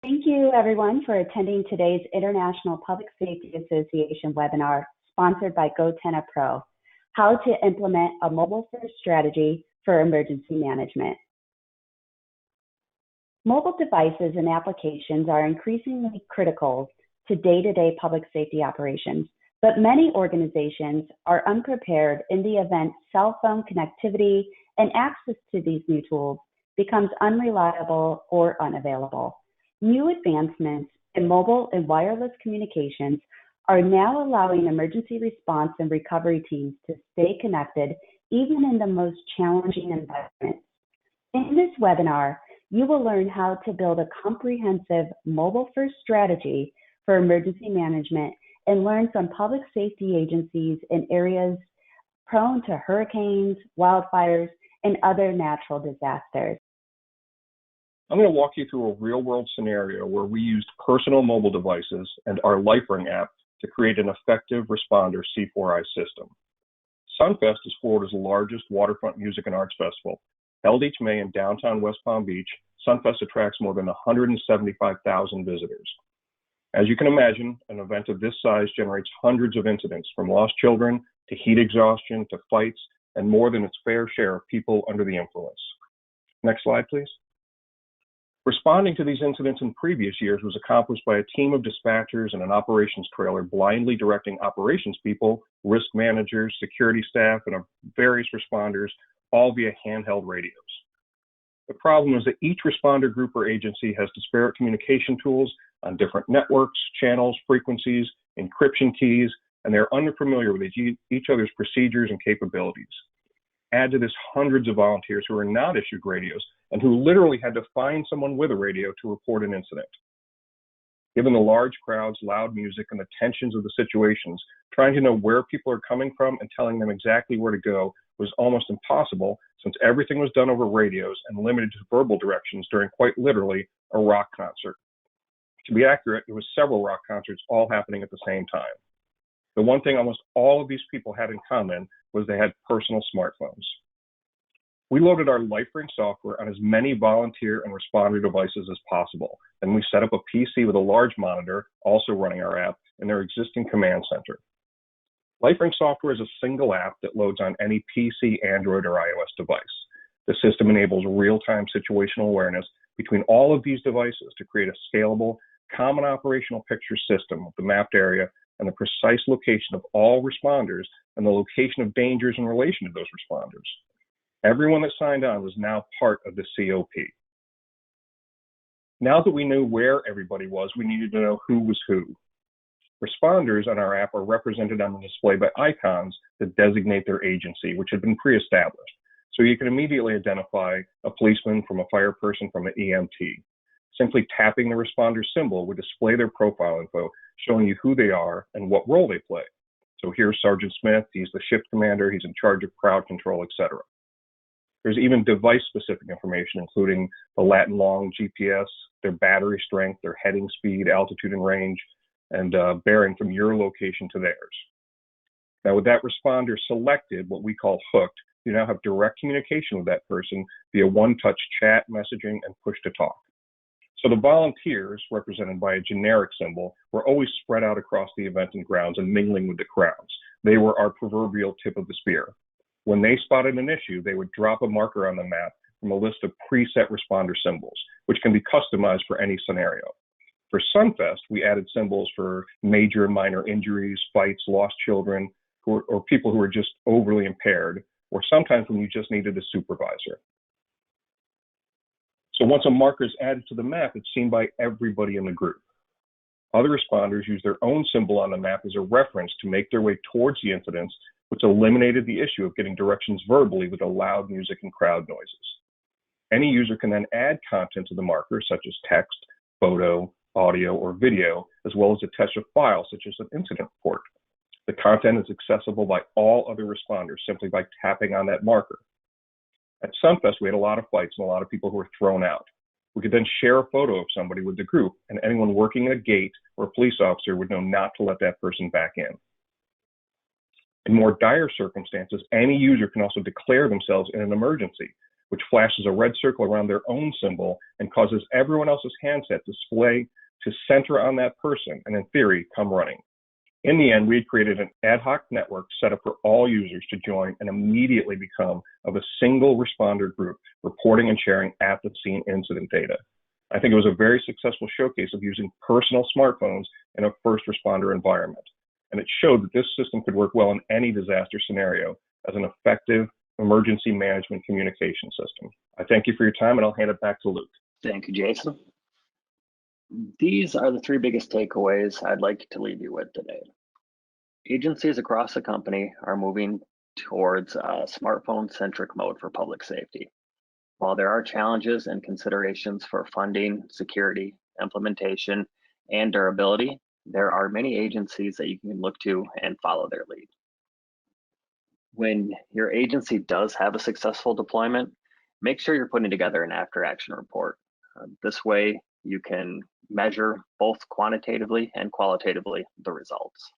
Thank you, everyone, for attending today's International Public Safety Association webinar sponsored by GoTenna Pro, How to Implement a Mobile-First Strategy for Emergency Management. Mobile devices and applications are increasingly critical to day-to-day public safety operations, but many organizations are unprepared in the event cell phone connectivity and access to these new tools becomes unreliable or unavailable. New advancements in mobile and wireless communications are now allowing emergency response and recovery teams to stay connected even in the most challenging environments. In this webinar, you will learn how to build a comprehensive mobile-first strategy for emergency management and learn from public safety agencies in areas prone to hurricanes, wildfires, and other natural disasters. I'm going to walk you through a real-world scenario where we used personal mobile devices and our LifeRing app to create an effective responder C4I system. Sunfest is Florida's largest waterfront music and arts festival. Held each May in downtown West Palm Beach, Sunfest attracts more than 175,000 visitors. As you can imagine, an event of this size generates hundreds of incidents, from lost children to heat exhaustion to fights, and more than its fair share of people under the influence. Next slide, please. Responding to these incidents in previous years was accomplished by a team of dispatchers and an operations trailer blindly directing operations people, risk managers, security staff, and various responders, all via handheld radios. The problem is that each responder group or agency has disparate communication tools on different networks, channels, frequencies, encryption keys, and they're unfamiliar with each other's procedures and capabilities. Add to this hundreds of volunteers who are not issued radios and who literally had to find someone with a radio to report an incident. Given the large crowds, loud music, and the tensions of the situations, trying to know where people are coming from and telling them exactly where to go was almost impossible, since everything was done over radios and limited to verbal directions during quite literally a rock concert. To be accurate, it was several rock concerts all happening at the same time. The one thing almost all of these people had in common was they had personal smartphones. We loaded our LifeRing software on as many volunteer and responder devices as possible, and we set up a PC with a large monitor, also running our app, in their existing command center. LifeRing software is a single app that loads on any PC, Android, or iOS device. The system enables real-time situational awareness between all of these devices to create a scalable, common operational picture system of the mapped area and the precise location of all responders and the location of dangers in relation to those responders. Everyone that signed on was now part of the COP. Now that we knew where everybody was, we needed to know who was who. Responders on our app are represented on the display by icons that designate their agency, which had been pre-established. So you can immediately identify a policeman from a fire person from an EMT. Simply tapping the responder symbol would display their profile info, showing you who they are and what role they play. So here's Sergeant Smith, he's the shift commander, he's in charge of crowd control, etc. There's even device-specific information, including the lat and long GPS, their battery strength, their heading speed, altitude and range, and bearing from your location to theirs. Now, with that responder selected, what we call hooked, you now have direct communication with that person via one-touch chat, messaging, and push-to-talk. So the volunteers, represented by a generic symbol, were always spread out across the event and grounds and mingling with the crowds. They were our proverbial tip of the spear. When they spotted an issue, they would drop a marker on the map from a list of preset responder symbols, which can be customized for any scenario. For Sunfest, we added symbols for major and minor injuries, fights, lost children, or people who were just overly impaired, or sometimes when you just needed a supervisor. So once a marker is added to the map, it's seen by everybody in the group. Other responders use their own symbol on the map as a reference to make their way towards the incidents, which eliminated the issue of getting directions verbally with the loud music and crowd noises. Any user can then add content to the marker, such as text, photo, audio, or video, as well as attach a file, such as an incident report. The content is accessible by all other responders simply by tapping on that marker. At Sunfest, we had a lot of fights and a lot of people who were thrown out. We could then share a photo of somebody with the group, and anyone working at a gate or a police officer would know not to let that person back in. In more dire circumstances, any user can also declare themselves in an emergency, which flashes a red circle around their own symbol and causes everyone else's handset display to center on that person and, in theory, come running. In the end, we had created an ad hoc network set up for all users to join and immediately become of a single responder group, reporting and sharing at the scene incident data. I think it was a very successful showcase of using personal smartphones in a first responder environment. And it showed that this system could work well in any disaster scenario as an effective emergency management communication system. I thank you for your time, and I'll hand it back to Luke. Thank you, Jason. These are the 3 biggest takeaways I'd like to leave you with today. Agencies across the company are moving towards a smartphone-centric mode for public safety. While there are challenges and considerations for funding, security, implementation, and durability, there are many agencies that you can look to and follow their lead. When your agency does have a successful deployment, make sure you're putting together an after-action report. This way, you can measure both quantitatively and qualitatively the results.